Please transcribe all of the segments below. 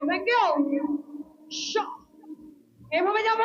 Thank you. Shot. এভাবে যাবে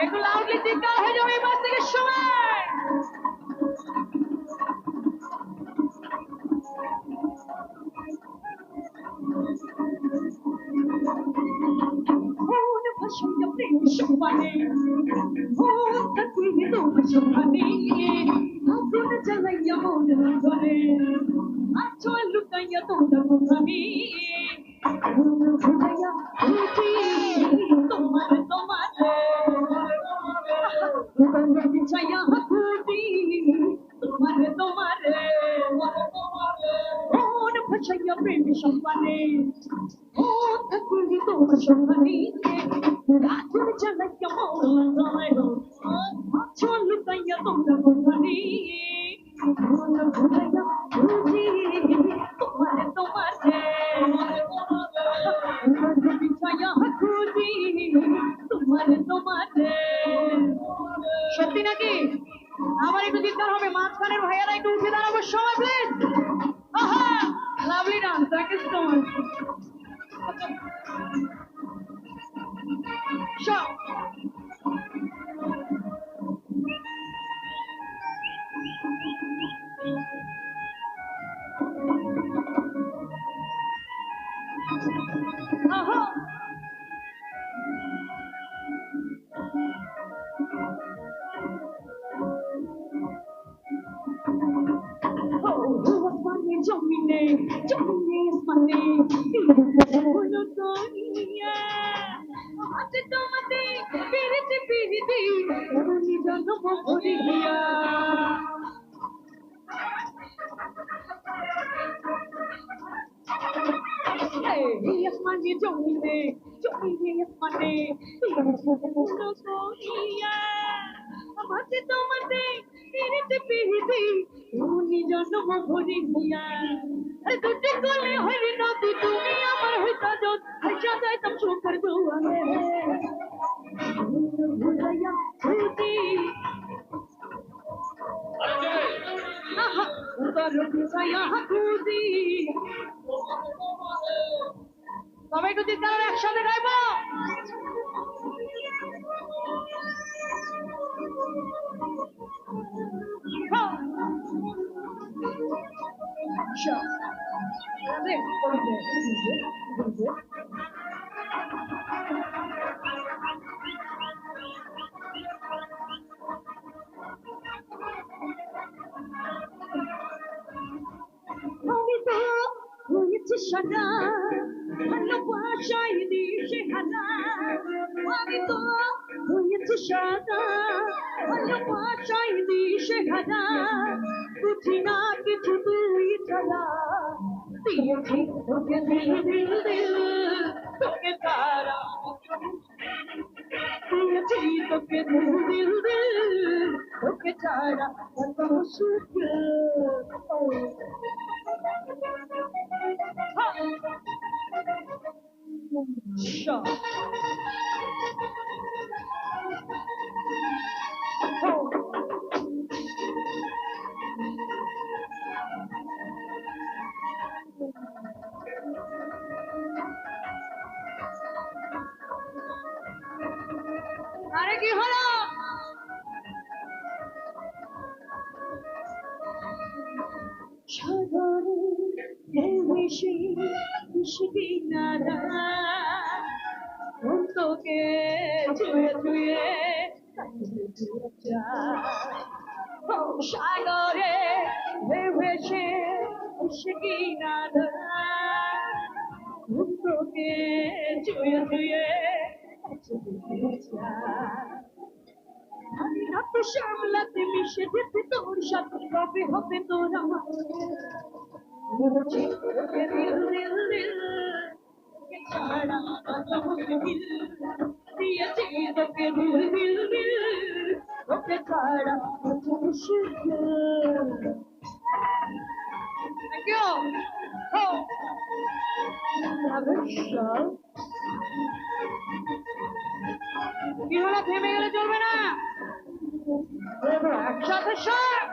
একটু লাউডলি চিৎকার হয়ে যাবে এবার থেকে সময় সত্যি নাকি আবার একটু চিৎকার হবে মাঝখানের ভাইয়ারা একটু উঠে দাঁড়াবো সবাই প্লিজ আহা lovely dance thank you so much shot আহা Jomine is my name. Ate tomate, piriti piriti, ni jano moriya. Hey, yes mane Jomine is my name. Ate tomate, piriti piriti, ni jano moriya. अरे तुझे कोले हरी नदी तुम्हें अमर होता जो हर्षा जाए तब शो कर दो भुलाया होती आहा उतर भुलाया होती সবাই একটু চিৎকার একসাথে গাইবো Sure. Shana, I know what shiny she had. Wanito, সাদা ভালোবাসাই দিশে হারা বুঝি না কিছু তুই ছাড়া দিয়েছি তোকে দিল দিল দিল তোকে তারা দিয়েছি তোকে দিল দিল দিল তোকে ছাড়া কত সুখ Shut. আরে কি হলো সাগরে ভেসে মিশবি না তোকে ছুঁয়ে ছুঁয়ে সাগরে ভেসে মিশবি না তোকে ছুঁয়ে ছুঁয়ে আমি না তো সামলাতে মিশে যেতে তোর সাথে কবে হবে তোর আমার বলছি তোকে দিল দিল দিল তোকে ছাড়া কত মুশকিল দিয়েছি তোকে দিল দিল দিল তোকে ছাড়া কত মুশকিল Thank you. Oh. কি হলো থেমে গেলে চলবে না একসাথে সব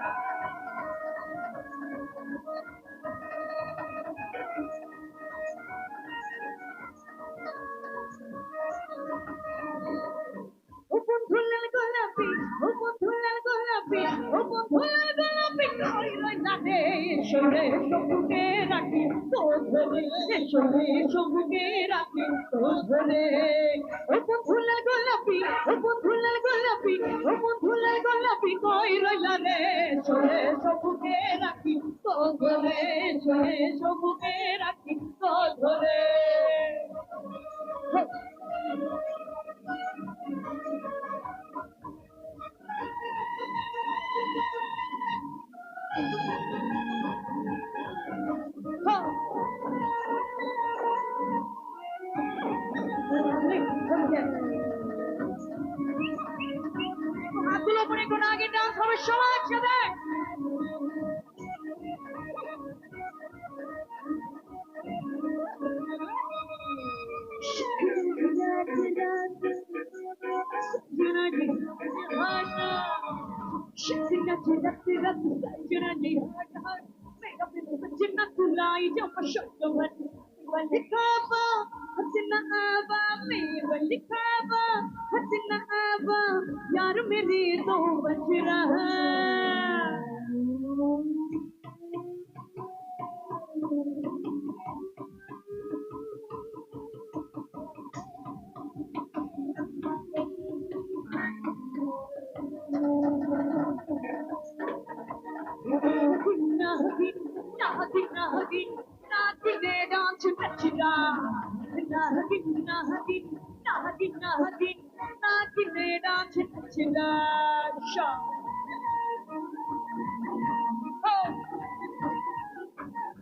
বন্ধুলাল গোলাপি ও বন্ধুলাল গোলাপি ও বন্ধুলাল গোলাপি কই রই তাতে সরে সবুকে রাখি তো ধরে সরে সবুকে রাখি তো ধরে ও বন্ধুলাল গোলাপি ও বন্ধুলাল গোলাপি ও বন্ধুলাল গোলাপি কই রইলা রে সরে সবুকে রাখি তো ধরে সরে সবুকে রাখি তো ধরে হাতগুলো করে কোনো আগে ডান্স হবে সবাই একসাথে यार मेरी तो बच रहा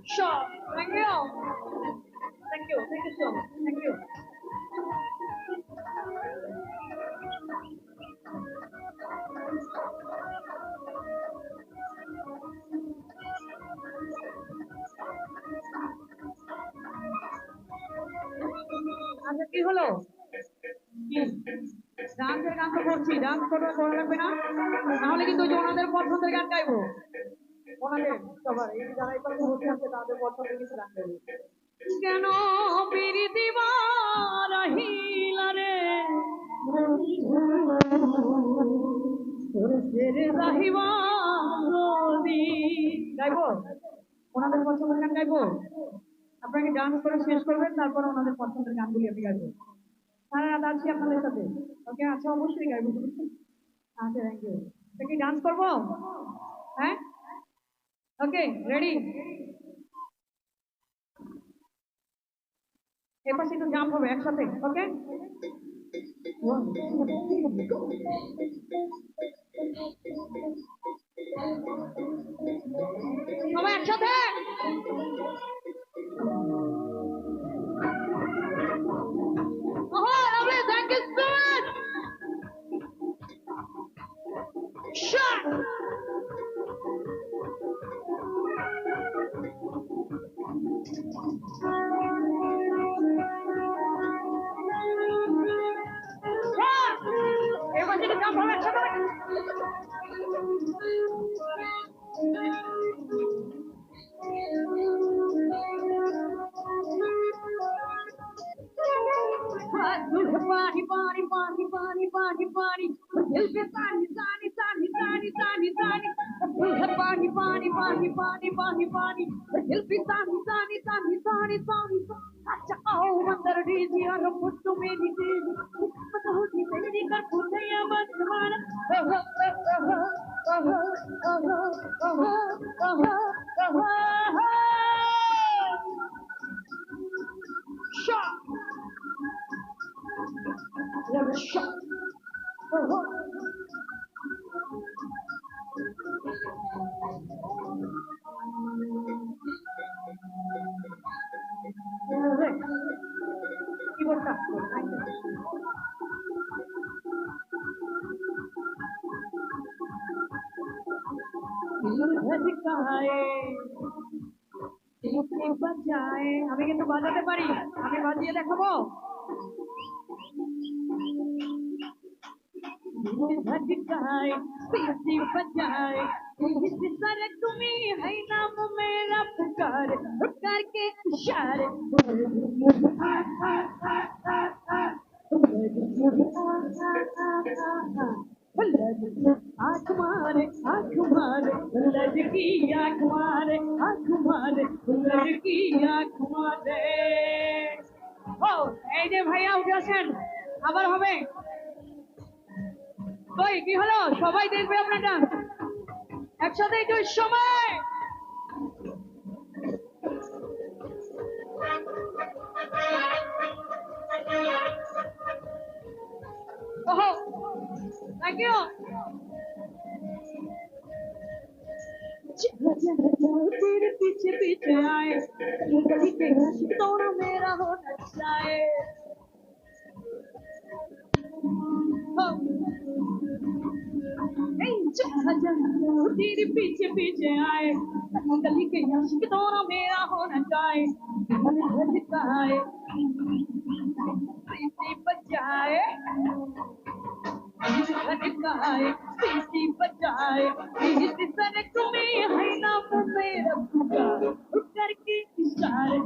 Sure. Thank you. Thank you. Thank you so much. Thank you. আচ্ছা কি হলো ডান্সের গান তো করছি ডান্স করবে করা লাগবে না তাহলে কিন্তু ওনাদের পছন্দের গান গাইবো ওনাদের সবার এই যারা এই পাশে বসে আছে তাদের পছন্দের কিছু গান গাইবো কেন পিরি দিবার হিলা রে রাহিবা গাইবো ওনাদের পছন্দের গান গাইবো আপনাকে ডান্স করে শেষ করবেন তারপর ওনাদের পছন্দের গানগুলি আপনি গাইবেন সারা রাত আছি আপনাদের সাথে ওকে আচ্ছা অবশ্যই গাইবো আচ্ছা থ্যাংক ইউ কি ডান্স করবো হ্যাঁ ওকে রেডি এপাশে একটু জাম্প হবে একসাথে ওকে সবাই একসাথে lovely, thank you so much. Shot. Everyone take a jump from it. Party, party, party, party, party, party. Dill pe tani, tani, tani, tani, tani, tani. Party, party, party, party, party, party. Dill pe tani, tani, tani, tani, tani. Acha आओ मंदर DG और मुट्ठों में DG. पता हो कि तेरी कर पुते या बचवाना. Shot. Never shot. Keyboard tap. বাজায় আমি কিন্তু বাজাতে পারি আমি বাজিয়ে দেখাবো भटकाए पीसी बजाए इस तरह तुम्हें है नाम मेरा पुकार पुकार के इशारे आँख मारे लड़की आँख मारे लड़की आँख मारे ও এই যে ভাইয়া উঠে আসেন আবার হবে কই কি হলো সবাই দেখবে আপনার ডান্স একসাথে একটু সময় ওহো থ্যাংক ইউ तेरे पीछे पीछे आए गली के दोनों मेरा होना चाहे तेरे पीछे पीछे आए गली के दोनों मेरा होना चाहे बजाए पीसी बजाए इस तरह तुम्हें है नाम मेरा पुकार करके इशारे